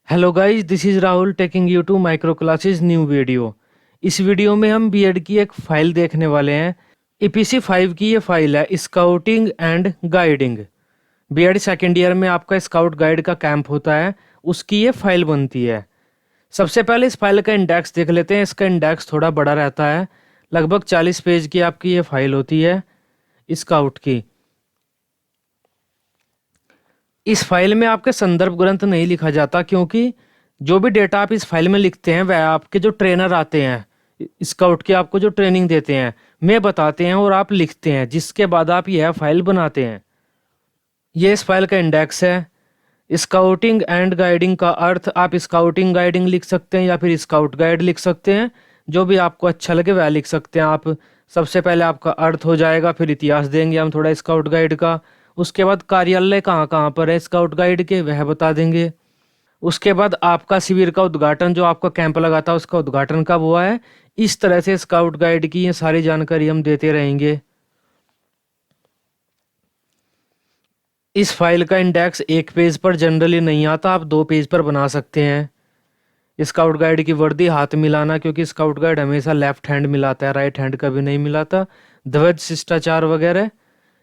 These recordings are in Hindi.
Hello guys, this is Rahul taking you to micro classes new video. इस वीडियो में हम बीएड की एक फाइल देखने वाले हैं। ईपीसी 5 की ये फाइल है, scouting and guiding. BEd second year में आपका स्काउट गाइड का कैंप होता है, उसकी ये फाइल बनती है। सबसे पहले इस फाइल का इंडेक्स देख लेते हैं। इसका इंडेक्स थोड़ा बड़ा रहता है, लगभग 40 पेज की आपकी ये फाइल होती है स्काउट की। इस फाइल में आपके संदर्भ ग्रंथ नहीं लिखा जाता, क्योंकि जो भी डेटा आप इस फाइल में लिखते हैं वह आपके जो ट्रेनर आते हैं स्काउट की, आपको जो ट्रेनिंग देते हैं, मैं बताते हैं और आप लिखते हैं, जिसके बाद आप यह फाइल बनाते हैं। ये इस फाइल का इंडेक्स है। स्काउटिंग एंड गाइडिंग का अर्थ आप स्काउटिंग गाइडिंग लिख सकते हैं या फिर स्काउट गाइड लिख सकते हैं, जो भी आपको अच्छा लगे वह लिख सकते हैं आप। सबसे पहले आपका अर्थ हो जाएगा, फिर इतिहास देंगे हम थोड़ा स्काउट गाइड का। उसके बाद कार्यालय कहाँ कहाँ पर है स्काउट गाइड के, वह बता देंगे। उसके बाद आपका शिविर का उद्घाटन, जो आपका कैंप लगा था उसका उद्घाटन कब हुआ है। इस तरह से स्काउट गाइड की ये सारी जानकारी हम देते रहेंगे। इस फाइल का इंडेक्स एक पेज पर जनरली नहीं आता, आप 2 पेज पर बना सकते हैं। स्काउट गाइड की वर्दी हाथ मिलाना, क्योंकि स्काउट गाइड हमेशा लेफ्ट हैंड मिलाता है, राइट हैंड कभी नहीं मिलाता। ध्वज शिष्टाचार वगैरह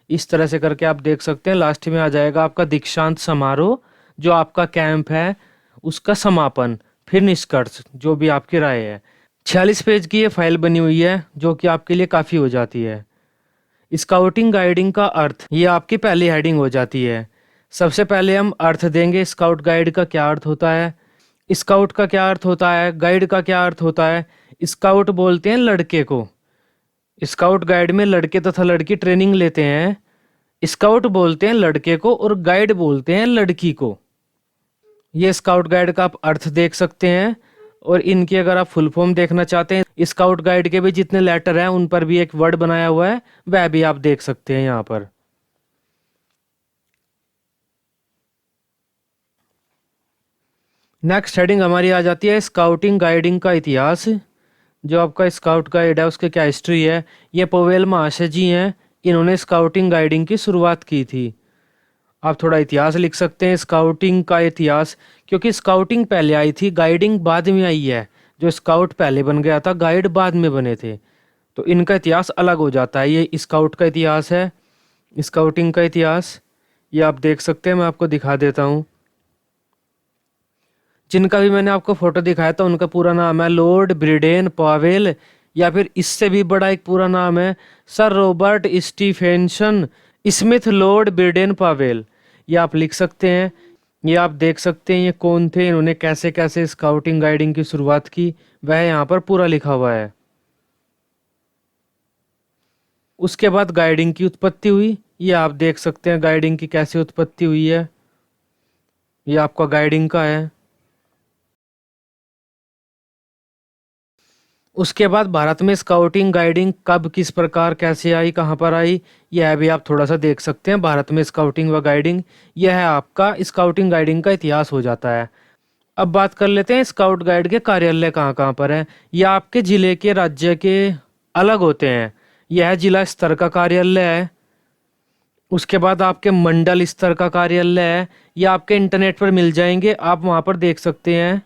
इस तरह से करके आप देख सकते हैं। लास्ट में आ जाएगा आपका दीक्षांत समारोह, जो आपका कैंप है उसका समापन, फिर निष्कर्ष, जो भी आपकी राय है। 46 पेज की ये फाइल बनी हुई है, जो कि आपके लिए काफ़ी हो जाती है। स्काउटिंग गाइडिंग का अर्थ, ये आपकी पहली हेडिंग हो जाती है। सबसे पहले हम अर्थ देंगे, स्काउट गाइड का क्या अर्थ होता है, स्काउट का क्या अर्थ होता है, गाइड का क्या अर्थ होता है। स्काउट बोलते हैं लड़के को, स्काउट गाइड में लड़के तथा लड़की ट्रेनिंग लेते हैं। स्काउट बोलते हैं लड़के को और गाइड बोलते हैं लड़की को। ये स्काउट गाइड का आप अर्थ देख सकते हैं। और इनकी अगर आप फुल फॉर्म देखना चाहते हैं, स्काउट गाइड के भी जितने लेटर हैं उन पर भी एक वर्ड बनाया हुआ है, वह भी आप देख सकते हैं यहाँ पर। नेक्स्ट हेडिंग हमारी आ जाती है स्काउटिंग गाइडिंग का इतिहास। जो आपका स्काउट गाइड है उसकी क्या हिस्ट्री है। ये पोवेल महाशय जी हैं, इन्होंने स्काउटिंग गाइडिंग की शुरुआत की थी। आप थोड़ा इतिहास लिख सकते हैं, स्काउटिंग का इतिहास, क्योंकि स्काउटिंग पहले आई थी, गाइडिंग बाद में आई है। जो स्काउट पहले बन गया था, गाइड बाद में बने थे, तो इनका इतिहास अलग हो जाता है। ये स्काउट का इतिहास है, स्काउटिंग का इतिहास। ये आप देख सकते हैं, मैं आपको दिखा देता हूँ। जिनका भी मैंने आपको फोटो दिखाया था उनका पूरा नाम है लॉर्ड ब्रिडेन पावेल, या फिर इससे भी बड़ा एक पूरा नाम है sir Robert Stephenson Smith Lord Baden Powell. ये आप लिख सकते हैं। ये आप देख सकते हैं ये कौन थे, इन्होंने कैसे कैसे स्काउटिंग गाइडिंग की शुरुआत की, वह यहाँ पर पूरा लिखा हुआ है। उसके बाद गाइडिंग की उत्पत्ति हुई, ये आप देख सकते हैं गाइडिंग की कैसे उत्पत्ति हुई है। ये आपका गाइडिंग का है। उसके बाद भारत में स्काउटिंग गाइडिंग कब, किस प्रकार, कैसे आई, कहाँ पर आई, यह भी आप थोड़ा सा देख सकते हैं। भारत में स्काउटिंग व गाइडिंग, यह है आपका स्काउटिंग गाइडिंग का इतिहास हो जाता है। अब बात कर लेते हैं स्काउट गाइड के कार्यालय कहाँ कहाँ पर है। यह आपके जिले के, राज्य के अलग होते हैं। यह जिला स्तर का कार्यालय है। उसके बाद आपके मंडल स्तर का कार्यालय है। यह आपके इंटरनेट पर मिल जाएंगे, आप वहाँ पर देख सकते हैं।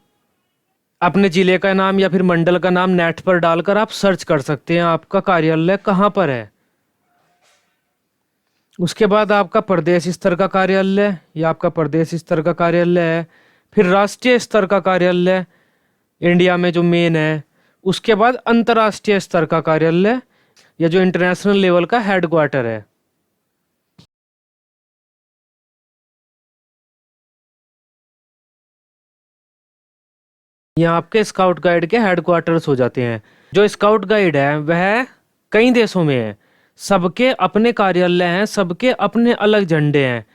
अपने जिले का नाम या फिर मंडल का नाम नेट पर डालकर आप सर्च कर सकते हैं आपका कार्यालय कहाँ पर है। उसके बाद आपका प्रदेश स्तर का कार्यालय, या आपका प्रदेश स्तर का कार्यालय है। फिर राष्ट्रीय स्तर का कार्यालय, इंडिया में जो मेन है। उसके बाद अंतर्राष्ट्रीय स्तर का कार्यालय, या जो इंटरनेशनल लेवल का हेडक्वार्टर है। यहाँ आपके स्काउट गाइड के हेडक्वार्टर्स हो जाते हैं। जो स्काउट गाइड है वह कई देशों में है, सबके अपने कार्यालय हैं, सबके अपने अलग झंडे हैं,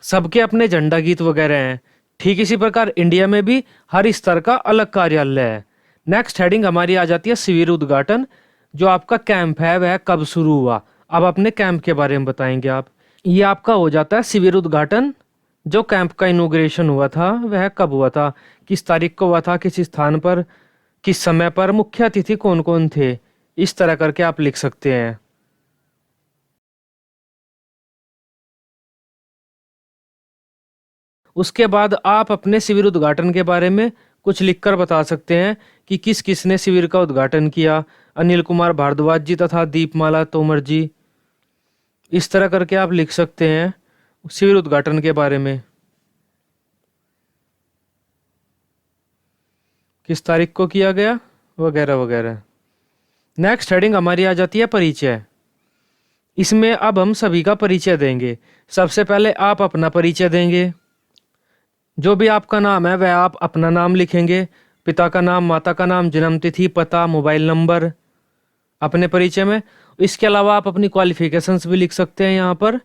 सबके अपने झंडा गीत वगैरह हैं। ठीक इसी प्रकार इंडिया में भी हर स्तर का अलग कार्यालय है। नेक्स्ट हेडिंग हमारी आ जाती है शिविर उद्घाटन। जो आपका कैंप है वह कब शुरू हुआ, अब अपने कैंप के बारे में बताएंगे आप। ये आपका हो जाता है शिविर उद्घाटन। जो कैंप का इनॉग्रेशन हुआ था वह कब हुआ था, किस तारीख को हुआ था, किस स्थान पर, किस समय पर, मुख्य अतिथि कौन कौन थे, इस तरह करके आप लिख सकते हैं। उसके बाद आप अपने शिविर उद्घाटन के बारे में कुछ लिखकर बता सकते हैं कि किस किसने शिविर का उद्घाटन किया। अनिल कुमार भारद्वाज जी तथा दीपमाला तोमर जी। इस तरह करके आप लिख सकते हैं शिविर उद्घाटन के बारे में। किस तारीख को किया गया वगैरह वगैरह। नेक्स्ट हेडिंग हमारी आ जाती है परिचय। इसमें अब हम सभी का परिचय देंगे। सबसे पहले आप अपना परिचय देंगे। जो भी आपका नाम है वह आप अपना नाम लिखेंगे। पिता का नाम, माता का नाम, जन्म तिथि, पता, मोबाइल नंबर अपने परिचय में। इसके अलावा आप अपनी क्वालिफिकेशंस भी लिख सकते हैं यहाँ पर।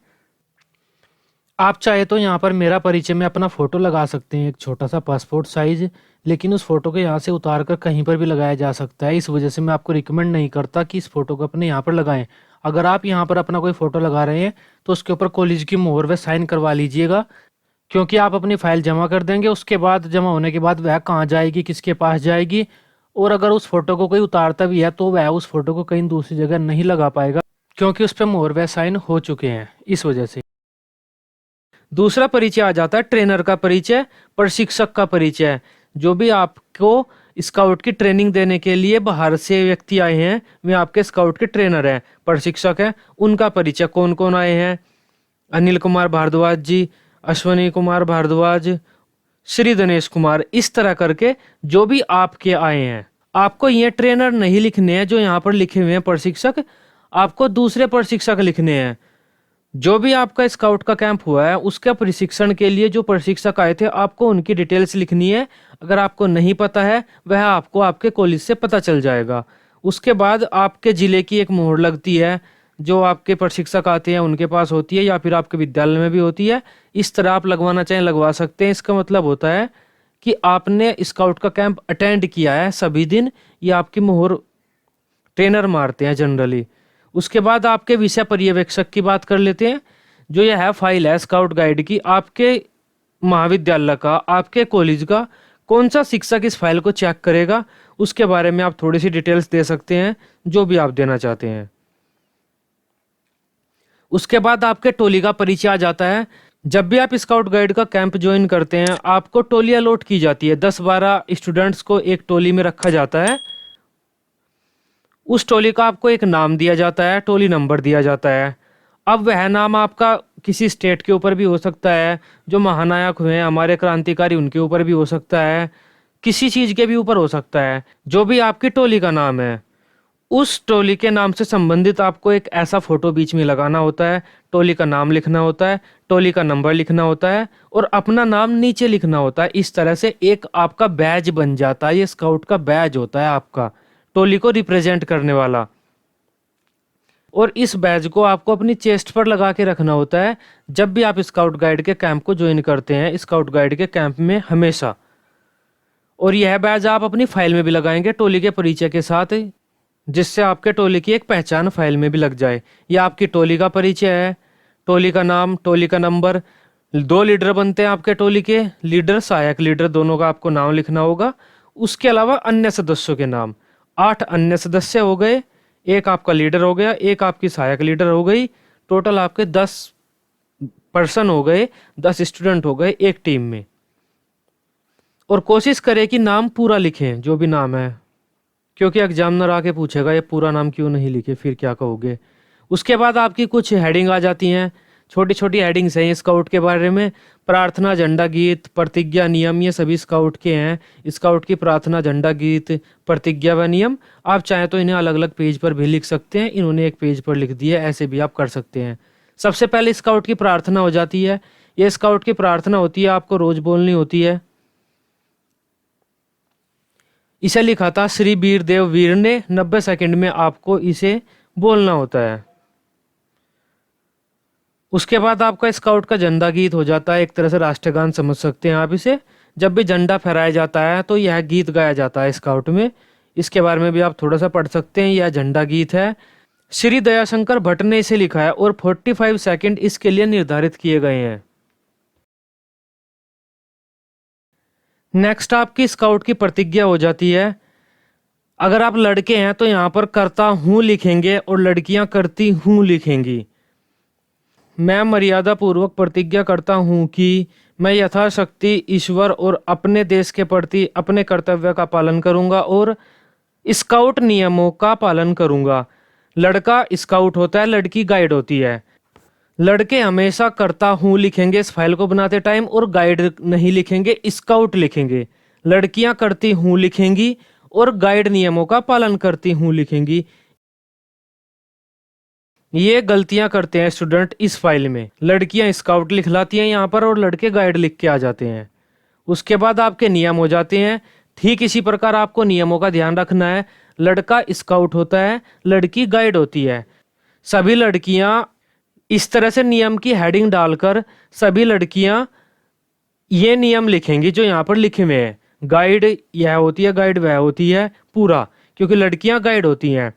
आप चाहे तो यहाँ पर मेरा परिचय में अपना फ़ोटो लगा सकते हैं, एक छोटा सा पासपोर्ट साइज, लेकिन उस फोटो को यहाँ से उतार कर कहीं पर भी लगाया जा सकता है। इस वजह से मैं आपको रिकमेंड नहीं करता कि इस फोटो को अपने यहाँ पर लगाएं। अगर आप यहाँ पर अपना कोई फ़ोटो लगा रहे हैं तो उसके ऊपर कॉलेज की मोहर व साइन करवा लीजिएगा, क्योंकि आप अपनी फ़ाइल जमा कर देंगे। उसके बाद जमा होने के बाद वह कहाँ जाएगी, किसके पास जाएगी, और अगर उस फोटो को कोई उतारता भी है तो वह उस फोटो को कहीं दूसरी जगह नहीं लगा पाएगा, क्योंकि उस पर मोहर व साइन हो चुके हैं। इस वजह से दूसरा परिचय आ जाता है ट्रेनर का परिचय, प्रशिक्षक का परिचय। जो भी आपको स्काउट की ट्रेनिंग देने के लिए बाहर से व्यक्ति आए हैं वे आपके स्काउट के ट्रेनर हैं, प्रशिक्षक हैं। उनका परिचय कौन कौन आए हैं। अनिल कुमार भारद्वाज जी, अश्वनी कुमार भारद्वाज, श्री दिनेश कुमार। इस तरह करके जो भी आपके आए हैं, आपको ये ट्रेनर नहीं लिखने हैं जो यहाँ पर लिखे हुए हैं प्रशिक्षक, आपको दूसरे प्रशिक्षक लिखने हैं। जो भी आपका स्काउट का कैंप हुआ है उसका प्रशिक्षण के लिए जो प्रशिक्षक आए थे आपको उनकी डिटेल्स लिखनी है। अगर आपको नहीं पता है वह आपको आपके कॉलेज से पता चल जाएगा। उसके बाद आपके ज़िले की एक मोहर लगती है जो आपके प्रशिक्षक आते हैं उनके पास होती है, या फिर आपके विद्यालय में भी होती है। इस तरह आप लगवाना चाहें लगवा सकते हैं। इसका मतलब होता है कि आपने स्काउट का कैंप अटेंड किया है सभी दिन, ये आपकी मोहर ट्रेनर मारते हैं जनरली। उसके बाद आपके विषय पर्यवेक्षक की बात कर लेते हैं। जो यह है फाइल है स्काउट गाइड की, आपके महाविद्यालय का, आपके कॉलेज का कौन सा शिक्षक इस फाइल को चेक करेगा, उसके बारे में आप थोड़ी सी डिटेल्स दे सकते हैं, जो भी आप देना चाहते हैं। उसके बाद आपके टोली का परिचय आ जाता है। जब भी आप स्काउट गाइड का कैंप ज्वाइन करते हैं आपको टोली अलॉट की जाती है। 10-12 स्टूडेंट्स को एक टोली में रखा जाता है। उस टोली का आपको एक नाम दिया जाता है, टोली नंबर दिया जाता है। अब वह नाम आपका किसी स्टेट के ऊपर भी हो सकता है, जो महानायक हुए हैं हमारे क्रांतिकारी उनके ऊपर भी हो सकता है, किसी चीज़ के भी ऊपर हो सकता है। जो भी आपकी टोली का नाम है उस टोली के नाम से संबंधित आपको एक ऐसा फोटो बीच में लगाना होता है, टोली का नाम लिखना होता है, टोली का नंबर लिखना होता है और अपना नाम नीचे लिखना होता है। इस तरह से एक आपका बैज बन जाता है। ये स्काउट का बैज होता है आपका, टोली को रिप्रेजेंट करने वाला। और इस बैज को आपको अपनी चेस्ट पर लगा के रखना होता है जब भी आप स्काउट गाइड के कैंप को ज्वाइन करते हैं, स्काउट गाइड के कैंप में हमेशा। और यह बैज आप अपनी फाइल में भी लगाएंगे टोली के परिचय के साथ, जिससे आपके टोली की एक पहचान फाइल में भी लग जाए। यह आपकी टोली का परिचय है, टोली का नाम, टोली का नंबर। 2 लीडर बनते हैं आपके टोली के, लीडर, सहायक लीडर, दोनों का आपको नाम लिखना होगा। उसके अलावा अन्य सदस्यों के नाम, 8 अन्य सदस्य हो गए, एक आपका लीडर हो गया, एक आपकी सहायक लीडर हो गई। टोटल आपके 10 पर्सन हो गए, 10 स्टूडेंट हो गए एक टीम में। और कोशिश करें कि नाम पूरा लिखें जो भी नाम है, क्योंकि एग्जामिनर आके पूछेगा ये पूरा नाम क्यों नहीं लिखे, फिर क्या कहोगे। उसके बाद आपकी कुछ हेडिंग आ जाती हैं, छोटी छोटी हेडिंग्स हैं स्काउट के बारे में। प्रार्थना, झंडा गीत, प्रतिज्ञा, नियम, ये सभी स्काउट के हैं। स्काउट की प्रार्थना, झंडा गीत, प्रतिज्ञा व नियम आप चाहें तो इन्हें अलग अलग पेज पर भी लिख सकते हैं। इन्होंने एक पेज पर लिख दिया, ऐसे भी आप कर सकते हैं। सबसे पहले स्काउट की प्रार्थना हो जाती है। ये स्काउट की प्रार्थना होती है, आपको रोज बोलनी होती है। इसे लिखा था श्री वीरदेव वीर ने, 90 सेकंड में आपको इसे बोलना होता है। उसके बाद आपका स्काउट का झंडा गीत हो जाता है, एक तरह से राष्ट्रगान समझ सकते हैं आप इसे। जब भी झंडा फहराया जाता है तो यह गीत गाया जाता है स्काउट में। इसके बारे में भी आप थोड़ा सा पढ़ सकते हैं। यह झंडा गीत है, श्री दयाशंकर भट्ट ने इसे लिखा है और 45 सेकंड इसके लिए निर्धारित किए गए हैं। नेक्स्ट आपकी स्काउट की प्रतिज्ञा हो जाती है। अगर आप लड़के हैं तो यहाँ पर करता हूँ लिखेंगे और लड़कियां करती हूँ लिखेंगी। मैं मर्यादा पूर्वक प्रतिज्ञा करता हूँ कि मैं यथाशक्ति ईश्वर और अपने देश के प्रति अपने कर्तव्य का पालन करूंगा और स्काउट नियमों का पालन करूंगा। लड़का स्काउट होता है, लड़की गाइड होती है। लड़के हमेशा करता हूं लिखेंगे इस फाइल को बनाते टाइम और गाइड नहीं लिखेंगे, स्काउट लिखेंगे। लड़कियां करती हूं लिखेंगी और गाइड नियमों का पालन करती हूं लिखेंगी। ये गलतियां करते हैं स्टूडेंट इस फाइल में। लड़कियां स्काउट लिख लाती हैं यहाँ पर और लड़के गाइड लिख के आ जाते हैं। उसके बाद आपके नियम हो जाते हैं। ठीक इसी प्रकार आपको नियमों का ध्यान रखना है। लड़का स्काउट होता है, लड़की गाइड होती है। सभी लड़कियां इस तरह से नियम की हेडिंग डालकर सभी लड़कियां ये नियम लिखेंगी जो यहाँ पर लिखे हुए हैं। गाइड यह होती है, गाइड वह होती है, पूरा, क्योंकि लड़कियां गाइड होती हैं।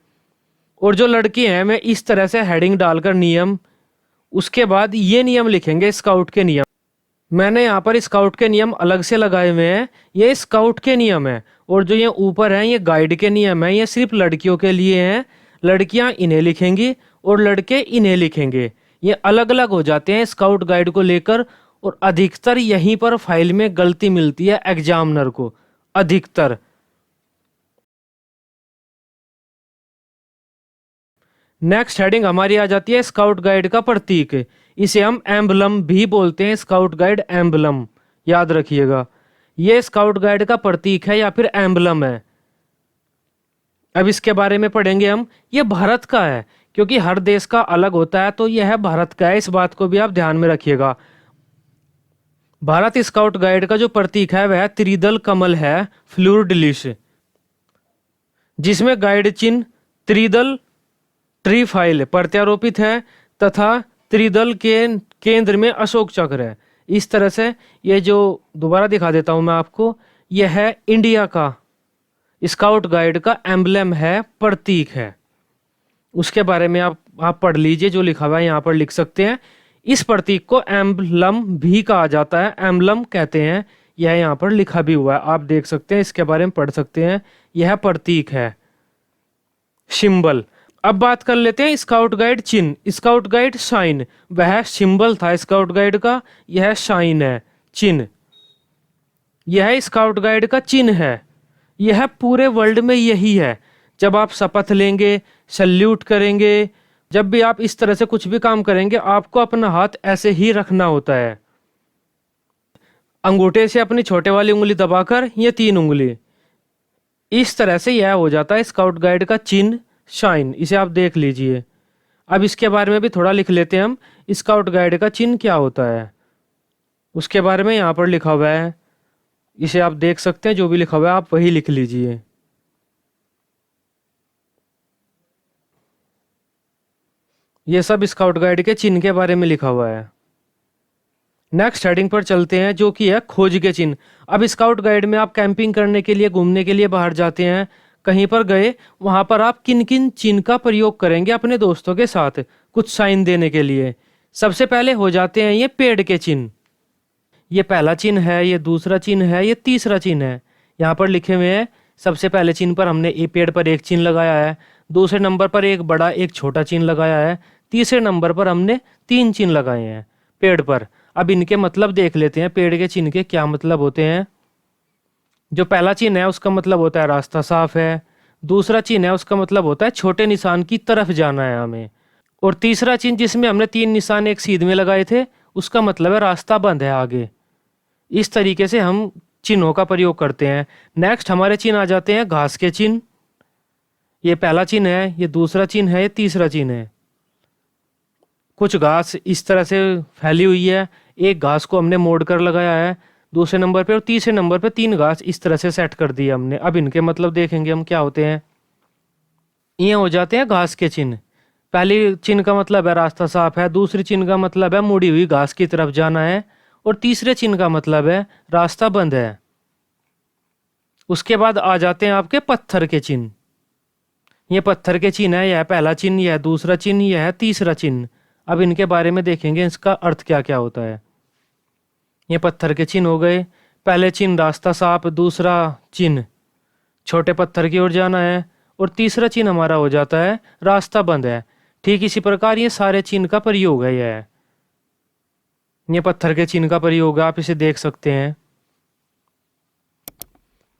और जो लड़के हैं मैं इस तरह से हेडिंग डालकर नियम, उसके बाद ये नियम लिखेंगे स्काउट के नियम। मैंने यहाँ पर स्काउट के नियम अलग से लगाए हुए हैं, ये स्काउट के नियम है। और जो ये ऊपर हैं ये गाइड के नियम है, ये सिर्फ लड़कियों के लिए हैं। लड़कियां इन्हें लिखेंगी और लड़के इन्हें लिखेंगे। ये अलग अलग हो जाते हैं स्काउट गाइड को लेकर। और अधिकतर यहीं पर फाइल में गलती मिलती है एग्जामिनर को, अधिकतर। नेक्स्ट हेडिंग हमारी आ जाती है स्काउट गाइड का प्रतीक। इसे हम एम्बलम भी बोलते हैं, स्काउट गाइड एम्बलम, याद रखिएगा। ये स्काउट गाइड का प्रतीक है या फिर एम्बलम है। अब इसके बारे में पढ़ेंगे हम। ये भारत का है, क्योंकि हर देश का अलग होता है, तो यह भारत का है, इस बात को भी आप ध्यान में रखिएगा। भारत स्काउट गाइड का जो प्रतीक है वह त्रिदल कमल है, फ्लूर डिलिश, जिसमें गाइड चिन्ह त्रिदल ट्री फाइल प्रत्यारोपित है तथा त्रिदल के केंद्र में अशोक चक्र है। इस तरह से ये जो दोबारा दिखा देता हूं मैं आपको, यह है इंडिया का स्काउट गाइड का एम्बलम है, प्रतीक है। उसके बारे में आप पढ़ लीजिए, जो लिखा हुआ है यहाँ पर लिख सकते हैं। इस प्रतीक को एम्बलम भी कहा जाता है, एम्बलम कहते हैं। यह यहाँ पर लिखा भी हुआ है, आप देख सकते हैं, इसके बारे में पढ़ सकते हैं। यह प्रतीक है, सिंबल। अब बात कर लेते हैं स्काउट गाइड चिन्ह। स्काउट गाइड साइन, वह सिंबल था स्काउट गाइड का, यह साइन है, चिन्ह। यह स्काउट गाइड का चिन्ह है, यह पूरे वर्ल्ड में यही है। जब आप शपथ लेंगे, सल्यूट करेंगे, जब भी आप इस तरह से कुछ भी काम करेंगे, आपको अपना हाथ ऐसे ही रखना होता है। अंगूठे से अपनी छोटे वाली उंगली दबाकर, ये 3 उंगली, इस तरह से यह हो जाता है स्काउट गाइड का चिन्ह, शाइन। इसे आप देख लीजिए। अब इसके बारे में भी थोड़ा लिख लेते हैं हम, स्काउट गाइड का चिन्ह क्या होता है, उसके बारे में यहाँ पर लिखा हुआ है। इसे आप देख सकते हैं, जो भी लिखा हुआ है आप वही लिख लीजिए। ये सब स्काउट गाइड के चिन्ह के बारे में लिखा हुआ है। नेक्स्ट हेडिंग पर चलते हैं, जो कि है खोज के चिन्ह। अब स्काउट गाइड में आप कैंपिंग करने के लिए, घूमने के लिए बाहर जाते हैं, कहीं पर गए, वहां पर आप किन किन चिन्ह का प्रयोग करेंगे अपने दोस्तों के साथ कुछ साइन देने के लिए। सबसे पहले हो जाते हैं ये पेड़ के चिन्ह। ये पहला चिन्ह है, ये दूसरा चिन्ह है, ये तीसरा चिन्ह है। यहाँ पर लिखे हुए हैं। सबसे पहले चिन्ह पर हमने ये पेड़ पर एक चिन्ह लगाया है, दूसरे नंबर पर एक बड़ा एक छोटा चिन्ह लगाया है, तीसरे नंबर पर हमने 3 चिन्ह लगाए हैं पेड़ पर। अब इनके मतलब देख लेते हैं, पेड़ के चिन्ह के क्या मतलब होते हैं। जो पहला चिन्ह है उसका मतलब होता है रास्ता साफ है। दूसरा चिन्ह है उसका मतलब होता है छोटे निशान की तरफ जाना है हमें। और तीसरा चिन्ह जिसमें हमने 3 निशान एक सीध में लगाए थे, उसका मतलब है रास्ता बंद है आगे। इस तरीके से हम चिन्हों का प्रयोग करते हैं। नेक्स्ट हमारे चिन्ह आ जाते हैं घास के चिन्ह। ये पहला चिन्ह है, ये दूसरा चिन्ह है, ये तीसरा चिन्ह है। कुछ घास इस तरह से फैली हुई है, एक घास को हमने मोड़ कर लगाया है दूसरे नंबर पे, और तीसरे नंबर पे 3 घास इस तरह से सेट कर दिए हमने। अब इनके मतलब देखेंगे हम क्या होते हैं। ये हो जाते हैं घास के चिन्ह। पहली चिन्ह का मतलब है रास्ता साफ है, दूसरी चिन्ह का मतलब है मुड़ी हुई घास की तरफ जाना है, और तीसरे चिन्ह का मतलब है रास्ता बंद है। उसके बाद आ जाते हैं आपके पत्थर के चिन्ह। ये पत्थर के चिन्ह है, यह पहला चिन्ह, यह दूसरा चिन्ह, यह तीसरा चिन्ह। अब इनके बारे में देखेंगे, इसका अर्थ क्या क्या होता है। ये पत्थर के चिन्ह हो गए। पहले चिन्ह रास्ता साफ, दूसरा चिन्ह छोटे पत्थर की ओर जाना है, और तीसरा चिन्ह हमारा हो जाता है रास्ता बंद है। ठीक इसी प्रकार ये सारे चिन्ह का प्रयोग है। यह ये पत्थर के चिन्ह का प्रयोग है, आप इसे देख सकते हैं।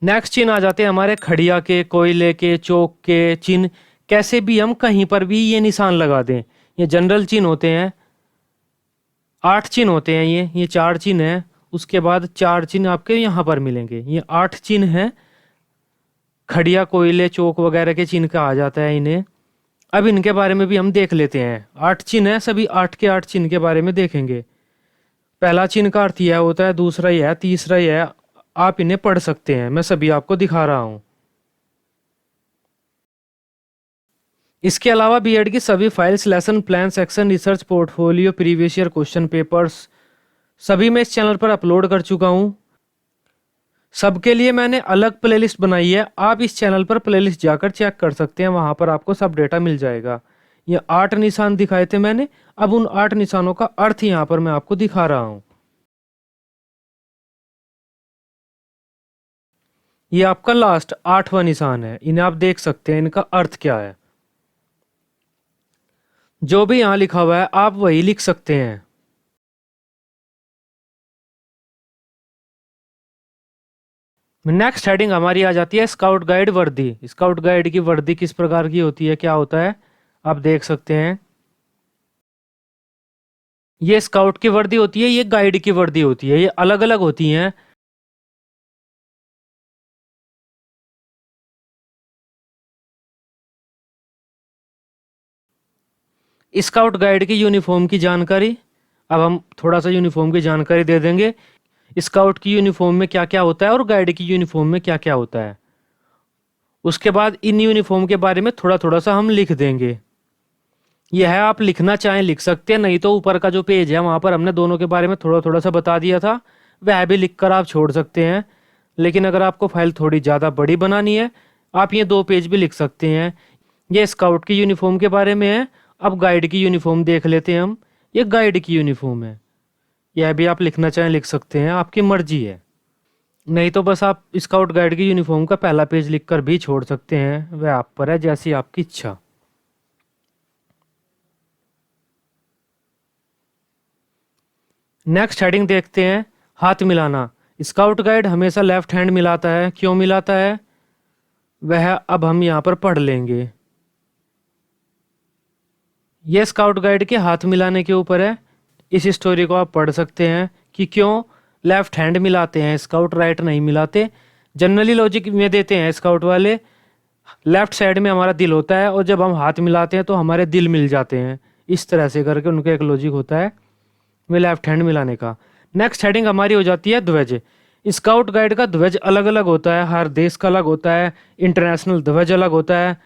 नेक्स्ट चिन्ह आ जाते हैं हमारे खड़िया के, कोयले के, चौक के चिन्ह। कैसे भी हम कहीं पर भी ये निशान लगा दें। ये जनरल चिन्ह होते हैं, 8 चिन्ह होते हैं। ये 4 चिन्ह हैं, उसके बाद 4 चिन्ह आपके यहाँ पर मिलेंगे। ये 8 चिन्ह हैं, खड़िया, कोयले, चौक वगैरह के चिन्ह कहा जाता है इन्हें। अब इनके बारे में भी हम देख लेते हैं। 8 चिन्ह है, सभी 8 के 8 चिन्ह के बारे में देखेंगे। पहला चिन्ह का अर्थ यह होता है, दूसरा यह है, तीसरा यह है। आप इन्हें पढ़ सकते हैं, मैं सभी आपको दिखा रहा हूं। इसके अलावा बीएड की सभी files, lesson plan, section, research portfolio, previous year question papers सभी मैं इस चैनल पर अपलोड कर चुका हूं। सबके लिए मैंने अलग प्लेलिस्ट बनाई है, आप इस चैनल पर प्लेलिस्ट जाकर चेक कर सकते हैं, वहां पर आपको सब डेटा मिल जाएगा। ये 8 निशान दिखाए थे मैंने, अब उन 8 निशानों का अर्थ यहां पर मैं आपको दिखा रहा हूं। ये आपका लास्ट 8वां निशान है, इन्हें आप देख सकते हैं, इनका अर्थ क्या है। जो भी यहां लिखा हुआ है आप वही लिख सकते हैं। नेक्स्ट हेडिंग हमारी आ जाती है स्काउट गाइड वर्दी। स्काउट गाइड की वर्दी किस प्रकार की होती है, क्या होता है, आप देख सकते हैं। ये स्काउट की वर्दी होती है, ये गाइड की वर्दी होती है, ये अलग अलग होती हैं। स्काउट गाइड की यूनिफॉर्म की जानकारी, अब हम थोड़ा सा यूनिफॉर्म की जानकारी दे देंगे। स्काउट की यूनिफॉर्म में क्या क्या होता है और गाइड की यूनिफॉर्म में क्या क्या होता है। उसके बाद इन यूनिफॉर्म के बारे में थोड़ा थोड़ा सा हम लिख देंगे। यह है, आप लिखना चाहें लिख सकते हैं, नहीं तो ऊपर का जो पेज है वहां पर हमने दोनों के बारे में थोड़ा थोड़ा सा बता दिया था, वह भी लिखकर आप छोड़ सकते हैं। लेकिन अगर आपको फाइल थोड़ी ज़्यादा बड़ी बनानी है, आप ये 2 पेज भी लिख सकते हैं। ये स्काउट की यूनिफॉर्म के बारे में है। अब गाइड की यूनिफॉर्म देख लेते हैं हम। ये गाइड की यूनिफॉर्म है, यह भी आप लिखना चाहें लिख सकते हैं, आपकी मर्जी है। नहीं तो बस आप स्काउट गाइड की यूनिफॉर्म का पहला पेज लिखकर भी छोड़ सकते हैं, वह आप पर है, जैसी आपकी इच्छा। नेक्स्ट हेडिंग देखते हैं, हाथ मिलाना। स्काउट गाइड हमेशा लेफ्ट हैंड मिलाता है, क्यों मिलाता है वह अब हम यहाँ पर पढ़ लेंगे। यह स्काउट गाइड के हाथ मिलाने के ऊपर है। इस स्टोरी को आप पढ़ सकते हैं कि क्यों लेफ्ट हैंड मिलाते हैं स्काउट, राइट नहीं मिलाते। जनरली लॉजिक में देते हैं स्काउट वाले, लेफ्ट साइड में हमारा दिल होता है और जब हम हाथ मिलाते हैं तो हमारे दिल मिल जाते हैं। इस तरह से करके उनका एक लॉजिक होता है वे लेफ्ट हैंड मिलाने का। नेक्स्ट हेडिंग हमारी हो जाती है ध्वज। स्काउट गाइड का ध्वज अलग अलग होता है, हर देश का अलग होता है। इंटरनेशनल ध्वज अलग होता है,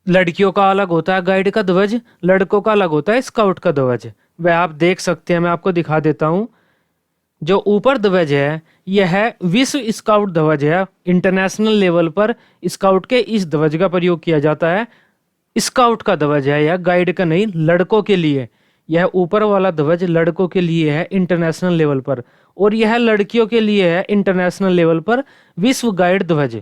लड़कियों का अलग होता है गाइड का ध्वज, लड़कों का अलग होता है स्काउट का ध्वज। वह आप देख सकते हैं, मैं आपको दिखा देता हूं। जो ऊपर ध्वज है यह है विश्व स्काउट ध्वज है। इंटरनेशनल लेवल पर स्काउट के इस ध्वज का प्रयोग किया जाता है। स्काउट का ध्वज है यह, गाइड का नहीं, लड़कों के लिए। यह ऊपर वाला ध्वज लड़कों के लिए है इंटरनेशनल लेवल पर, और यह लड़कियों के लिए है इंटरनेशनल लेवल पर विश्व गाइड ध्वज।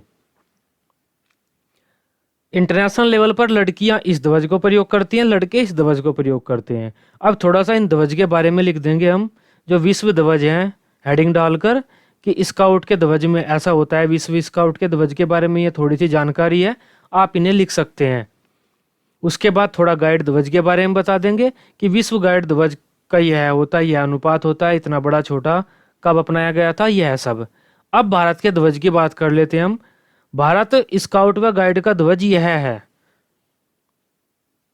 इंटरनेशनल लेवल पर लड़कियां इस ध्वज को प्रयोग करती हैं, लड़के इस ध्वज को प्रयोग करते हैं। अब थोड़ा सा इन ध्वज के बारे में लिख देंगे हम, जो विश्व ध्वज हैं, हेडिंग डालकर कि स्काउट के ध्वज में ऐसा होता है। विश्व स्काउट के ध्वज के बारे में ये थोड़ी सी जानकारी है, आप इन्हें लिख सकते हैं। उसके बाद थोड़ा गाइड ध्वज के बारे में बता देंगे कि विश्व गाइड ध्वज का यह होता है, यह अनुपात होता है, इतना बड़ा छोटा कब अपनाया गया था, यह सब। अब भारत के ध्वज की बात कर लेते हैं हम। भारत स्काउट व गाइड का ध्वज यह है।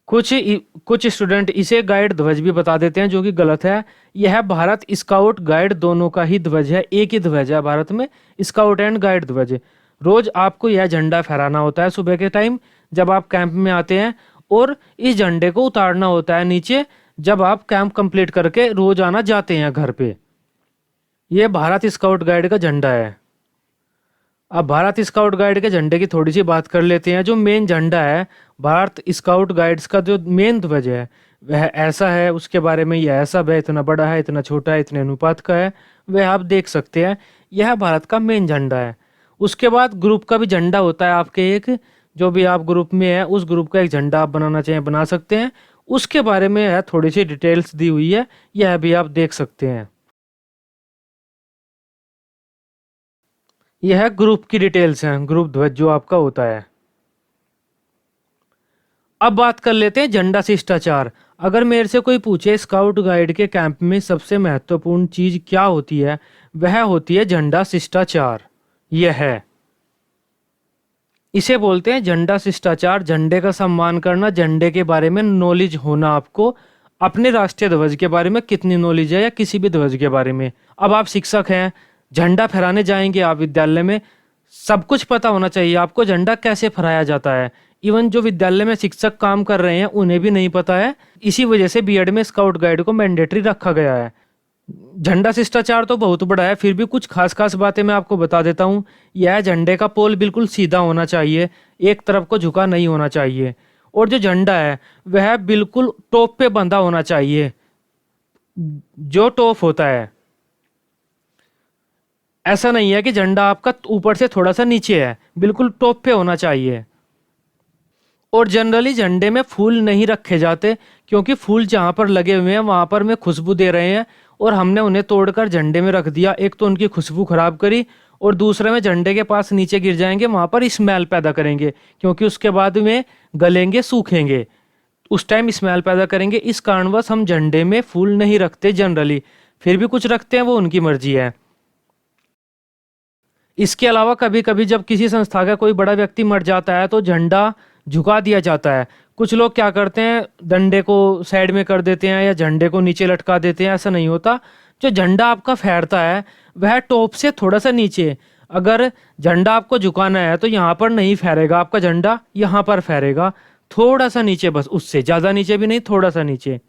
कुछ स्टूडेंट इसे गाइड ध्वज भी बता देते हैं, जो कि गलत है। यह भारत स्काउट गाइड दोनों का ही ध्वज है, एक ही ध्वज है भारत में, स्काउट एंड गाइड ध्वज। रोज आपको यह झंडा फहराना होता है सुबह के टाइम जब आप कैंप में आते हैं, और इस झंडे को उतारना होता है नीचे जब आप कैंप कंप्लीट करके रोज आना जाते हैं घर पे। यह भारत स्काउट गाइड का झंडा है। अब भारत स्काउट गाइड के झंडे की थोड़ी सी बात कर लेते हैं। जो मेन झंडा है भारत स्काउट गाइड्स का, जो मेन ध्वज है वह ऐसा है, उसके बारे में यह ऐसा है, इतना बड़ा है, इतना छोटा है, इतने अनुपात का है, वह आप देख सकते हैं। यह भारत का मेन झंडा है। उसके बाद ग्रुप का भी झंडा होता है आपके एक, जो भी आप ग्रुप में है उस ग्रुप का एक झंडा आप बनाना चाहें बना सकते हैं। उसके बारे में है थोड़ी सी डिटेल्स दी हुई है, यह भी आप देख सकते हैं। यह ग्रुप की डिटेल्स हैं, ग्रुप ध्वज जो आपका होता है। अब बात कर लेते हैं झंडा शिष्टाचार। अगर मेरे से कोई पूछे स्काउट गाइड के कैंप में सबसे महत्वपूर्ण चीज क्या होती है, वह होती है झंडा शिष्टाचार। यह है, इसे बोलते हैं झंडा शिष्टाचार। झंडे का सम्मान करना, झंडे के बारे में नॉलेज होना, आपको अपने राष्ट्रीय ध्वज के बारे में कितनी नॉलेज है या किसी भी ध्वज के बारे में। अब आप शिक्षक हैं, झंडा फहराने जाएंगे आप विद्यालय में, सब कुछ पता होना चाहिए आपको झंडा कैसे फहराया जाता है। इवन जो विद्यालय में शिक्षक काम कर रहे हैं उन्हें भी नहीं पता है। इसी वजह से बीएड में स्काउट गाइड को मैंडेटरी रखा गया है। झंडा शिष्टाचार तो बहुत बड़ा है, फिर भी कुछ खास खास बातें मैं आपको बता देता हूँ। यह झंडे का पोल बिल्कुल सीधा होना चाहिए, एक तरफ को झुका नहीं होना चाहिए। और जो झंडा है वह बिल्कुल टॉप पे बंधा होना चाहिए। जो टॉप होता है, ऐसा नहीं है कि झंडा आपका ऊपर से थोड़ा सा नीचे है, बिल्कुल टॉप पे होना चाहिए। और जनरली झंडे में फूल नहीं रखे जाते, क्योंकि फूल जहां पर लगे हुए हैं वहां पर में खुशबू दे रहे हैं और हमने उन्हें तोड़कर झंडे में रख दिया। एक तो उनकी खुशबू खराब करी, और दूसरे में झंडे के पास नीचे गिर जाएंगे, वहां पर स्मेल पैदा करेंगे, क्योंकि उसके बाद में गलेंगे, सूखेंगे, उस टाइम स्मेल पैदा करेंगे। इस कारणवश हम झंडे में फूल नहीं रखते जनरली, फिर भी कुछ रखते हैं, वो उनकी मर्जी है। इसके अलावा कभी कभी जब किसी संस्था का कोई बड़ा व्यक्ति मर जाता है तो झंडा झुका दिया जाता है। कुछ लोग क्या करते हैं, डंडे को साइड में कर देते हैं या झंडे को नीचे लटका देते हैं, ऐसा नहीं होता। जो झंडा आपका फहरता है वह टॉप से थोड़ा सा नीचे, अगर झंडा आपको झुकाना है तो यहाँ पर नहीं फहरेगा आपका झंडा, यहाँ पर फहरेगा थोड़ा सा नीचे, बस उससे ज़्यादा नीचे भी नहीं, थोड़ा सा नीचे।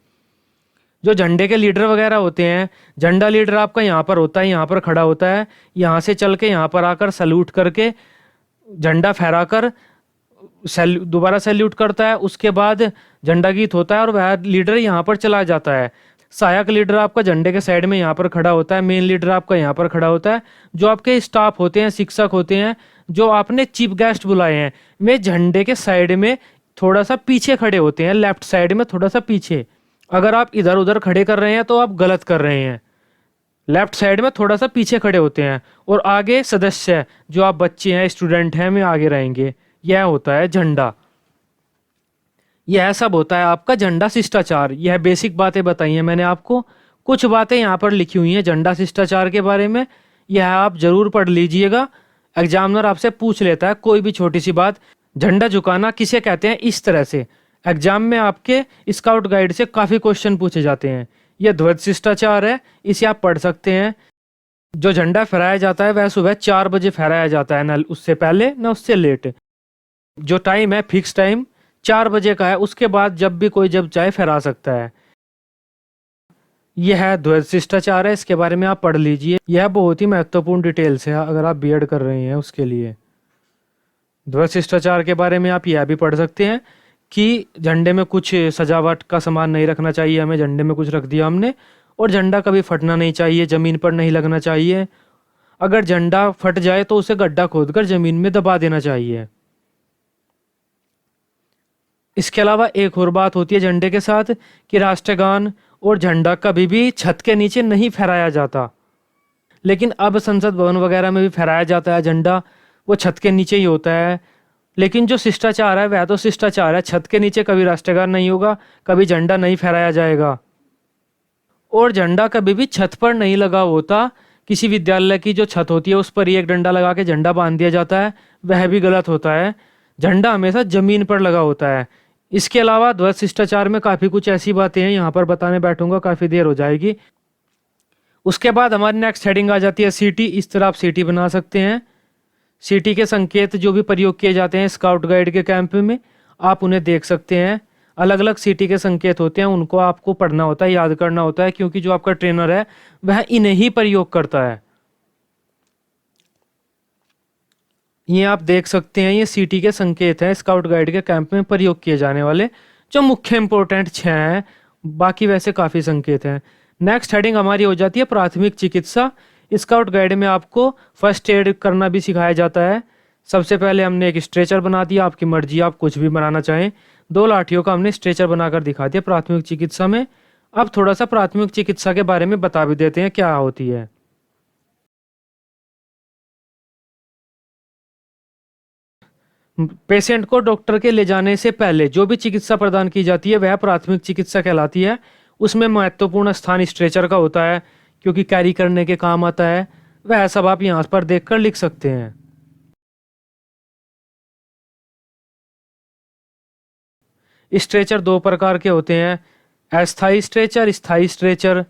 जो झंडे के लीडर वगैरह होते हैं, झंडा लीडर आपका यहाँ पर होता है, यहाँ पर खड़ा होता है, यहाँ से चल के यहाँ पर आकर सैल्यूट करके झंडा फहराकर दोबारा सैल्यूट करता है। उसके बाद झंडा गीत होता है और वह लीडर यहाँ पर चला जाता है। सहायक लीडर आपका झंडे के साइड में यहाँ पर खड़ा होता है, मेन लीडर आपका यहाँ पर खड़ा होता है। जो आपके स्टाफ होते हैं, शिक्षक होते हैं, जो आपने चीफ गेस्ट बुलाए हैं, वे झंडे के साइड में थोड़ा सा पीछे खड़े होते हैं, लेफ्ट साइड में थोड़ा सा पीछे। अगर आप इधर उधर खड़े कर रहे हैं तो आप गलत कर रहे हैं, लेफ्ट साइड में थोड़ा सा पीछे खड़े होते हैं। और आगे सदस्य, जो आप बच्चे हैं, स्टूडेंट हैं, वे आगे रहेंगे। यह होता है झंडा। यह सब होता है आपका झंडा शिष्टाचार। यह बेसिक बातें बताई हैं मैंने आपको, कुछ बातें यहाँ पर लिखी हुई हैं झंडा शिष्टाचार के बारे में, यह आप जरूर पढ़ लीजिएगा। एग्जामिनर आपसे पूछ लेता है कोई भी छोटी सी बात, झंडा झुकाना किसे कहते हैं, इस तरह से एग्जाम में आपके स्काउट गाइड से काफ़ी क्वेश्चन पूछे जाते हैं। यह ध्वज शिष्टाचार है, इसे आप पढ़ सकते हैं। जो झंडा फहराया जाता है वह सुबह 4 बजे फहराया जाता है, ना उससे पहले ना उससे लेट। जो टाइम है फिक्स टाइम 4 बजे का है, उसके बाद जब भी कोई जब चाहे फहरा सकता है। यह ध्वज शिष्टाचार है, इसके बारे में आप पढ़ लीजिए, यह बहुत ही महत्वपूर्ण डिटेल्स है अगर आप बीएड कर रहे हैं उसके लिए। ध्वज शिष्टाचार के बारे में आप यह भी पढ़ सकते हैं कि झंडे में कुछ सजावट का सामान नहीं रखना चाहिए, हमें झंडे में कुछ रख दिया हमने, और झंडा कभी फटना नहीं चाहिए, जमीन पर नहीं लगना चाहिए। अगर झंडा फट जाए तो उसे गड्ढा खोदकर जमीन में दबा देना चाहिए। इसके अलावा एक और बात होती है झंडे के साथ कि राष्ट्रगान और झंडा कभी भी छत के नीचे नहीं फहराया जाता। लेकिन अब संसद भवन वगैरह में भी फहराया जाता है झंडा, वो छत के नीचे ही होता है। लेकिन जो शिष्टाचार है वह तो शिष्टाचार है, छत के नीचे कभी राष्ट्रगान नहीं होगा, कभी झंडा नहीं फहराया जाएगा। और झंडा कभी भी छत पर नहीं लगा होता, किसी विद्यालय की जो छत होती है उस पर ही एक डंडा लगा के झंडा बांध दिया जाता है, वह भी गलत होता है। झंडा हमेशा जमीन पर लगा होता है। इसके अलावा ध्वज शिष्टाचार में काफ़ी कुछ ऐसी बातें हैं, यहाँ पर बताने बैठूंगा काफ़ी देर हो जाएगी। उसके बाद हमारी नेक्स्ट हेडिंग आ जाती है सीटी। इस तरह आप सीटी बना सकते हैं। सीटी के संकेत जो भी प्रयोग किए जाते हैं स्काउट गाइड के कैंप में, आप उन्हें देख सकते हैं। अलग अलग सीटी के संकेत होते हैं, उनको आपको पढ़ना होता है, याद करना होता है, क्योंकि जो आपका ट्रेनर है वह इन्हें ही प्रयोग करता है। ये आप देख सकते हैं, ये सीटी के संकेत हैं स्काउट गाइड के कैंप में प्रयोग किए जाने वाले, जो मुख्य इंपोर्टेंट 6 हैं, बाकी वैसे काफ़ी संकेत हैं। नेक्स्ट हेडिंग हमारी हो जाती है प्राथमिक चिकित्सा। स्काउट गाइड में आपको फर्स्ट एड करना भी सिखाया जाता है। सबसे पहले हमने एक स्ट्रेचर बना दिया, आपकी मर्जी आप कुछ भी बनाना चाहें। 2 लाठियों का हमने स्ट्रेचर बनाकर दिखा दिया प्राथमिक चिकित्सा में। अब थोड़ा सा प्राथमिक चिकित्सा के बारे में बता भी देते हैं क्या होती है। पेशेंट को डॉक्टर के ले जाने से पहले जो भी चिकित्सा प्रदान की जाती है वह प्राथमिक चिकित्सा कहलाती है। उसमें महत्वपूर्ण स्थान स्ट्रेचर का होता है क्योंकि कैरी करने के काम आता है। वह सब आप यहाँ पर देखकर लिख सकते हैं। स्ट्रेचर 2 प्रकार के होते हैं, अस्थाई स्ट्रेचर, स्थाई स्ट्रेचर।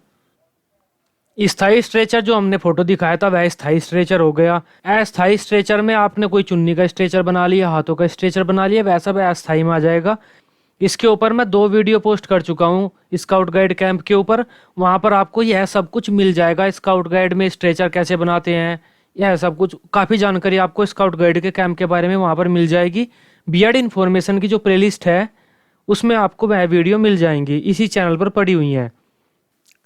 स्थाई स्ट्रेचर जो हमने फोटो दिखाया था वह स्थाई स्ट्रेचर हो गया। अस्थाई स्ट्रेचर में आपने कोई चुन्नी का स्ट्रेचर बना लिया, हाथों का स्ट्रेचर बना लिया, वैसा वह अस्थाई में आ जाएगा। इसके ऊपर मैं 2 वीडियो पोस्ट कर चुका हूँ स्काउट गाइड कैंप के ऊपर। वहां पर आपको यह सब कुछ मिल जाएगा, स्काउट गाइड में स्ट्रेचर कैसे बनाते हैं, यह सब कुछ काफ़ी जानकारी आपको स्काउट गाइड के कैंप के बारे में वहां पर मिल जाएगी। बीएड इन्फॉर्मेशन की जो प्लेलिस्ट है उसमें आपको वह वीडियो मिल जाएंगी, इसी चैनल पर पड़ी हुई हैं।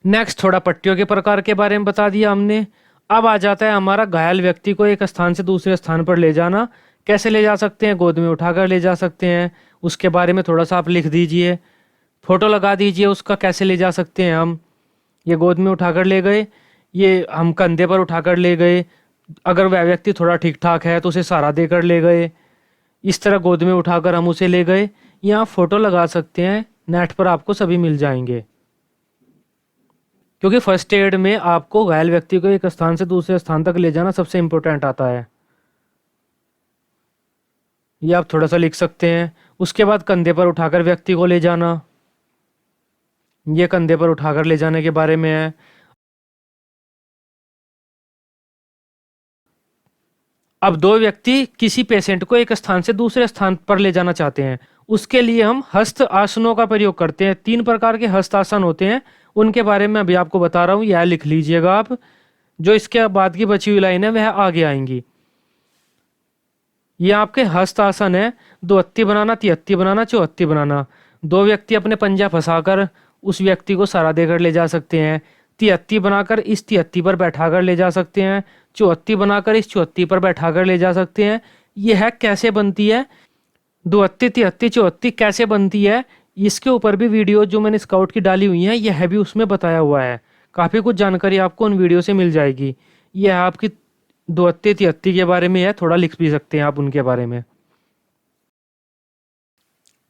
नेक्स्ट थोड़ा पट्टियों के प्रकार के बारे में बता दिया हमने। अब आ जाता है हमारा घायल व्यक्ति को एक स्थान से दूसरे स्थान पर ले जाना। कैसे ले जा सकते हैं? गोद में उठाकर ले जा सकते हैं। उसके बारे में थोड़ा सा आप लिख दीजिए, फोटो लगा दीजिए उसका कैसे ले जा सकते हैं हम। ये गोद में उठाकर ले गए, ये हम कंधे पर उठाकर ले गए, अगर वह व्यक्ति थोड़ा ठीक ठाक है तो उसे सहारा देकर ले गए, इस तरह गोद में उठाकर हम उसे ले गए। यहाँ फोटो लगा सकते हैं, नेट पर आपको सभी मिल जाएंगे। क्योंकि फर्स्ट एड में आपको घायल व्यक्ति को एक स्थान से दूसरे स्थान तक ले जाना सबसे इंपॉर्टेंट आता है। ये आप थोड़ा सा लिख सकते हैं। उसके बाद कंधे पर उठाकर व्यक्ति को ले जाना, ये कंधे पर उठाकर ले जाने के बारे में है। अब 2 व्यक्ति किसी पेशेंट को एक स्थान से दूसरे स्थान पर ले जाना चाहते हैं, उसके लिए हम हस्त आसनों का प्रयोग करते हैं। 3 प्रकार के हस्त आसन होते हैं, उनके बारे में अभी आपको बता रहा हूं, यह लिख लीजिएगा आप। जो इसके बाद की बची हुई लाइन है वह आगे आएंगी। ये आपके हस्त आसन है, 2 हत्ती बनाना, 3 हत्ती बनाना, 4 हत्ती बनाना। 2 व्यक्ति अपने पंजा फंसाकर उस व्यक्ति को सहारा देकर ले जा सकते हैं। 3 हत्ती बनाकर इस 3 हत्ती पर बैठाकर ले जा सकते हैं। 4 हत्ती बनाकर इस 4 हत्ती पर बैठाकर ले जा सकते हैं। यह कैसे बनती है, 2 हत्ती, 3 हत्ती, 4 हत्ती कैसे बनती है, इसके ऊपर भी वीडियो जो मैंने स्काउट की डाली हुई है यह भी उसमें बताया हुआ है। काफ़ी कुछ जानकारी आपको उन वीडियो से मिल जाएगी। यह आपकी 2 हत्ती, 3 हत्ती के बारे में है, थोड़ा लिख भी सकते हैं आप उनके बारे में।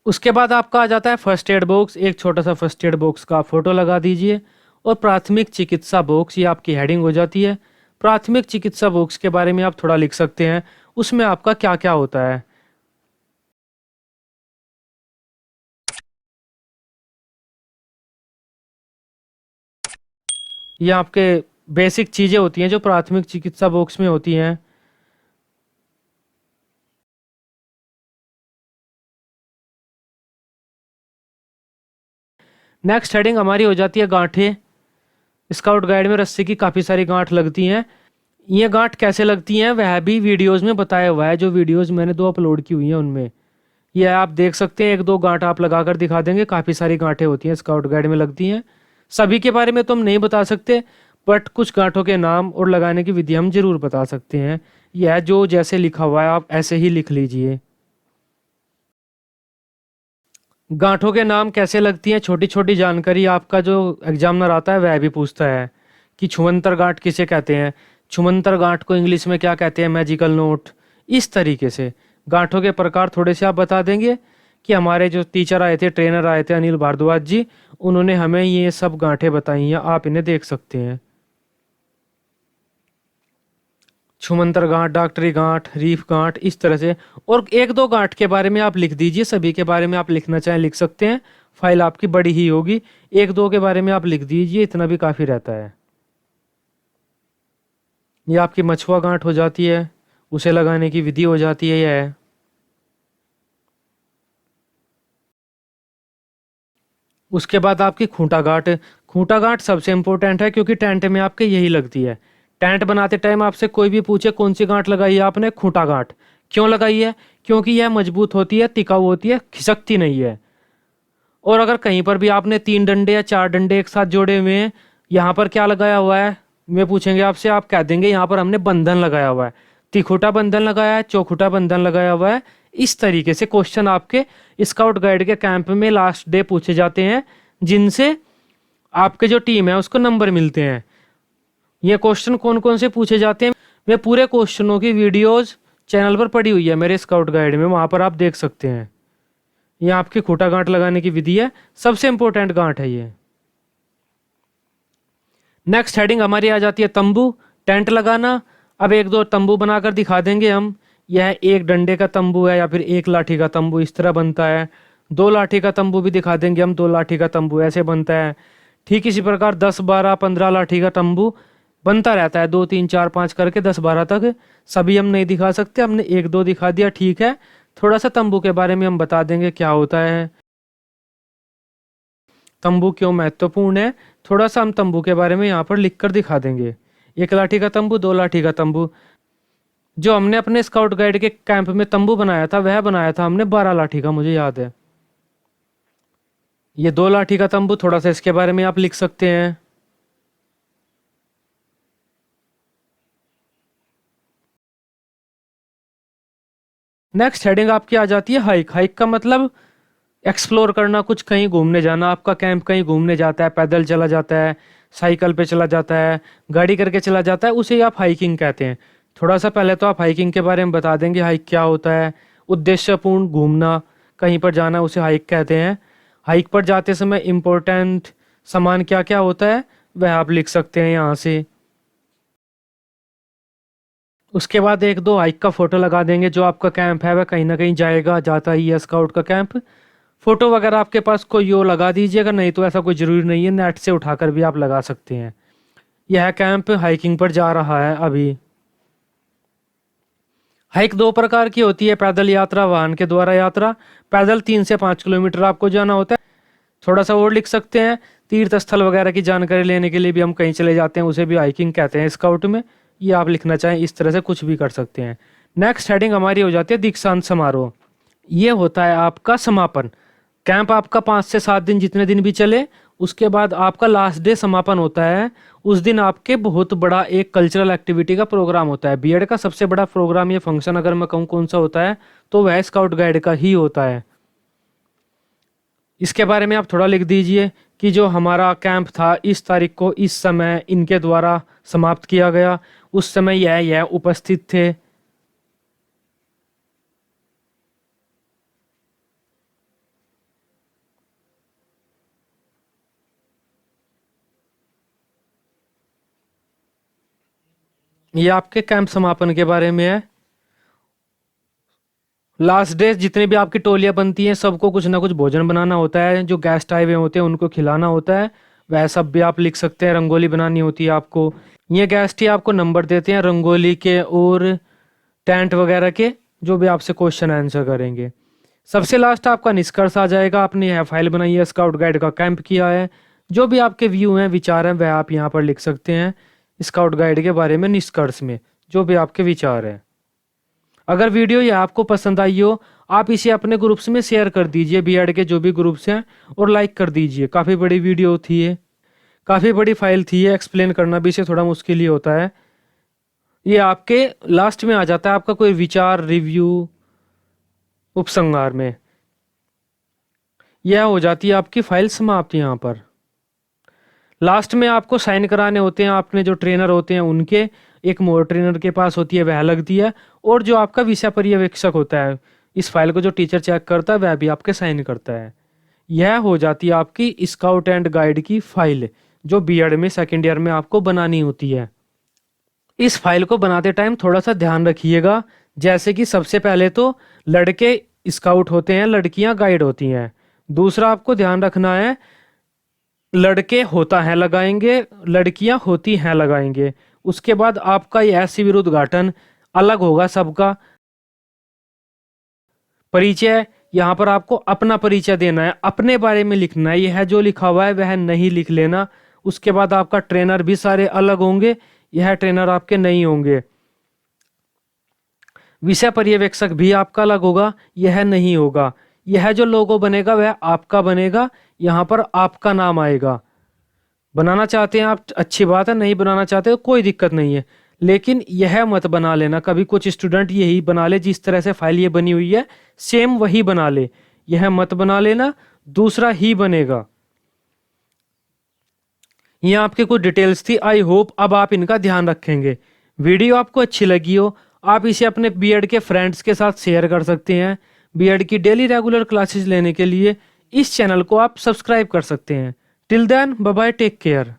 उसके बाद आपका आ जाता है फर्स्ट एड बॉक्स। एक छोटा सा फर्स्ट एड बॉक्स का फोटो लगा दीजिए। और प्राथमिक चिकित्सा बॉक्स, ये आपकी हेडिंग हो जाती है। प्राथमिक चिकित्सा बॉक्स के बारे में आप थोड़ा लिख सकते हैं, उसमें आपका क्या क्या होता है। ये आपके बेसिक चीज़ें होती हैं जो प्राथमिक चिकित्सा बॉक्स में होती हैं। नेक्स्ट हेडिंग हमारी हो जाती है गांठें। स्काउट गाइड में रस्सी की काफ़ी सारी गांठ लगती हैं। ये गांठ कैसे लगती हैं वह भी वीडियोस में बताया हुआ है, जो वीडियोस मैंने 2 अपलोड की हुई हैं उनमें। ये आप देख सकते हैं, 1-2 गांठ आप लगाकर दिखा देंगे। काफ़ी सारी गांठें होती हैं स्काउट गाइड में लगती हैं। सभी के बारे में तो हम नहीं बता सकते, बट कुछ गांठों के नाम और लगाने की विधि हम जरूर बता सकते हैं। यह जो जैसे लिखा हुआ है आप ऐसे ही लिख लीजिए। गांठों के नाम कैसे लगती हैं, छोटी छोटी जानकारी आपका जो एग्जामिनर आता है वह भी पूछता है कि छुमंतर गांठ किसे कहते हैं, छुमंतर गांठ को इंग्लिश में क्या कहते हैं, मैजिकल नोट। इस तरीके से गांठों के प्रकार थोड़े से आप बता देंगे। कि हमारे जो टीचर आए थे, ट्रेनर आए थे अनिल भारद्वाज जी, उन्होंने हमें ये सब गांठें बताई हैं, आप इन्हें देख सकते हैं। छुमंतर गांठ, डॉक्टरी गांठ, रीफ गांठ, इस तरह से। और 1-2 गांठ के बारे में आप लिख दीजिए, सभी के बारे में आप लिखना चाहें लिख सकते हैं, फाइल आपकी बड़ी ही होगी। 1-2 के बारे में आप लिख दीजिए, इतना भी काफ़ी रहता है। ये आपकी मछुआ गांठ हो जाती है, उसे लगाने की विधि हो जाती है यह। उसके बाद आपकी खूंटा गांठ। खूंटा गांठ सबसे इंपॉर्टेंट है क्योंकि टेंट में आपके यही लगती है। टेंट बनाते टाइम आपसे कोई भी पूछे कौन सी गांठ लगाई है आपने, खूंटा गांठ। क्यों लगाई है? क्योंकि यह मजबूत होती है, टिकाऊ होती है, खिसकती नहीं है। और अगर कहीं पर भी आपने 3 डंडे या 4 डंडे एक साथ जोड़े हुए हैं, यहाँ पर क्या लगाया हुआ है मैं पूछेंगे आपसे, आप कह देंगे यहाँ पर हमने बंधन लगाया हुआ है। तिखुटा बंधन लगाया है, चौखुटा बंधन लगाया हुआ है, इस तरीके से क्वेश्चन आपके स्काउट गाइड के कैंप में लास्ट डे पूछे जाते हैं, जिनसे आपके जो टीम है उसको नंबर मिलते हैं। ये क्वेश्चन कौन कौन से पूछे जाते हैं, वे पूरे क्वेश्चनों की वीडियोस चैनल पर पड़ी हुई है मेरे स्काउट गाइड में, वहां पर आप देख सकते हैं। ये आपकी खूंटा गांठ लगाने की विधि है, सबसे इंपॉर्टेंट गांठ है ये। नेक्स्ट हेडिंग हमारी आ जाती है तंबू, टेंट लगाना। अब एक दो तंबू बनाकर दिखा देंगे हम। यह एक डंडे का तंबू है या फिर एक लाठी का तंबू, इस तरह बनता है। दो लाठी का तंबू भी दिखा देंगे हम, दो लाठी का तंबू ऐसे बनता है। ठीक इसी प्रकार 10 12 15 लाठी का तंबू बनता रहता है, 2 3 4 5 करके 10 12 तक। सभी हम नहीं दिखा सकते, हमने एक दो दिखा दिया, ठीक है। थोड़ा सा तंबू के बारे में हम बता देंगे क्या होता है, तंबू क्यों महत्वपूर्ण है, थोड़ा सा हम तंबू के बारे में यहाँ पर लिखकर दिखा देंगे। एक लाठी का तंबू, दो लाठी का तंबू। जो हमने अपने स्काउट गाइड के कैंप में तंबू बनाया था, वह बनाया था हमने 12 लाठी का, मुझे याद है। ये 2 लाठी का तंबू, थोड़ा सा इसके बारे में आप लिख सकते हैं। नेक्स्ट हेडिंग आपकी आ जाती है हाइक। हाइक का मतलब एक्सप्लोर करना, कुछ कहीं घूमने जाना। आपका कैंप कहीं घूमने जाता है, पैदल चला जाता है, साइकिल पे चला जाता है, गाड़ी करके चला जाता है, उसे आप हाइकिंग कहते हैं। थोड़ा सा पहले तो आप हाइकिंग के बारे में बता देंगे, हाइक क्या होता है। उद्देश्यपूर्ण घूमना, कहीं पर जाना, उसे हाइक कहते हैं। हाइक पर जाते समय इम्पोर्टेंट सामान क्या क्या होता है, वह आप लिख सकते हैं यहाँ से। उसके बाद एक दो हाइक का फोटो लगा देंगे। जो आपका कैंप है वह कहीं ना कहीं जाएगा, जाता ही है स्काउट का कैंप। फोटो वगैरह आपके पास कोई हो लगा दीजिएगा, नहीं तो ऐसा कोई ज़रूरी नहीं है, नेट से उठाकर भी आप लगा सकते हैं। यह कैंप हाइकिंग पर जा रहा है अभी। हाइक 2 प्रकार की होती है, पैदल यात्रा, वाहन के द्वारा यात्रा। पैदल 3 से 5 किलोमीटर आपको जाना होता है। थोड़ा सा और लिख सकते हैं, तीर्थ स्थल वगैरह की जानकारी लेने के लिए भी हम कहीं चले जाते हैं, उसे भी हाइकिंग कहते हैं स्काउट में। ये आप लिखना चाहें इस तरह से कुछ भी कर सकते हैं। नेक्स्ट हेडिंग हमारी हो जाती है दीक्षांत समारोह। ये होता है आपका समापन। कैंप आपका 5 से 7 दिन, जितने दिन भी चले, उसके बाद आपका लास्ट डे समापन होता है। उस दिन आपके बहुत बड़ा एक कल्चरल एक्टिविटी का प्रोग्राम होता है। बीएड का सबसे बड़ा प्रोग्राम, ये फंक्शन अगर मैं कहूँ कौन सा होता है, तो वह स्काउट गाइड का ही होता है। इसके बारे में आप थोड़ा लिख दीजिए कि जो हमारा कैंप था इस तारीख को इस समय इनके द्वारा समाप्त किया गया, उस समय यह उपस्थित थे। ये आपके कैंप समापन के बारे में है। लास्ट डे जितने भी आपकी टोलियां बनती हैं, सबको कुछ ना कुछ भोजन बनाना होता है। जो गेस्ट आए हुए होते हैं उनको खिलाना होता है, वह सब भी आप लिख सकते हैं। रंगोली बनानी होती है आपको। ये गेस्ट ही आपको नंबर देते हैं रंगोली के और टेंट वगैरह के, जो भी आपसे क्वेश्चन आंसर करेंगे। सबसे लास्ट आपका निष्कर्ष आ जाएगा। आपने यह फाइल बनाई है, स्काउट गाइड का कैंप किया है, जो भी आपके व्यू हैं, विचार हैं, वह आप यहाँ पर लिख सकते हैं। स्काउट गाइड के बारे में निष्कर्ष में जो भी आपके विचार हैं। अगर वीडियो ये आपको पसंद आई हो, आप इसे अपने ग्रुप्स में शेयर कर दीजिए, बीएड के जो भी ग्रुप्स हैं, और लाइक कर दीजिए। काफ़ी बड़ी वीडियो थी ये, काफ़ी बड़ी फाइल थी ये, एक्सप्लेन करना भी इसे थोड़ा मुश्किल ही होता है। ये आपके लास्ट में आ जाता है, आपका कोई विचार, रिव्यू, उपसंहार में। यह हो जाती है आपकी फाइल समाप्त। यहाँ पर लास्ट में आपको साइन कराने होते हैं, आपने जो ट्रेनर होते हैं उनके, एक मोर ट्रेनर के पास होती है, वह लगती है। और जो आपका विषय पर्यवेक्षक होता है, इस फाइल को जो टीचर चेक करता है, वह भी आपके साइन करता है। यह हो जाती है आपकी स्काउट एंड गाइड की फाइल, जो बीएड में सेकेंड ईयर में आपको बनानी होती है। इस फाइल को बनाते टाइम थोड़ा सा ध्यान रखिएगा। जैसे कि सबसे पहले तो लड़के स्काउट होते हैं, लड़कियां गाइड होती हैं। दूसरा आपको ध्यान रखना है, लड़के होता है लगाएंगे, लड़कियां होती हैं लगाएंगे। उसके बाद आपका यह शिविर उद्घाटन अलग होगा सबका। परिचय, यहाँ पर आपको अपना परिचय देना है, अपने बारे में लिखना है। यह जो लिखा हुआ है वह नहीं लिख लेना। उसके बाद आपका ट्रेनर भी सारे अलग होंगे, यह ट्रेनर आपके नहीं होंगे। विषय पर्यवेक्षक भी आपका अलग होगा, यह नहीं होगा। यह जो लोगो बनेगा वह आपका बनेगा, यहाँ पर आपका नाम आएगा। बनाना चाहते हैं आप, अच्छी बात है, नहीं बनाना चाहते तो कोई दिक्कत नहीं है। लेकिन यह मत बना लेना, कभी कुछ स्टूडेंट यही बना ले जिस तरह से फाइल ये बनी हुई है सेम वही बना ले, यह मत बना लेना, दूसरा ही बनेगा। ये आपके कुछ डिटेल्स थी, आई होप अब आप इनका ध्यान रखेंगे। वीडियो आपको अच्छी लगी हो, आप इसे अपने बीएड के फ्रेंड्स के साथ शेयर कर सकते हैं। बीएड की डेली रेगुलर क्लासेस लेने के लिए इस चैनल को आप सब्सक्राइब कर सकते हैं। Till then bye bye, take care.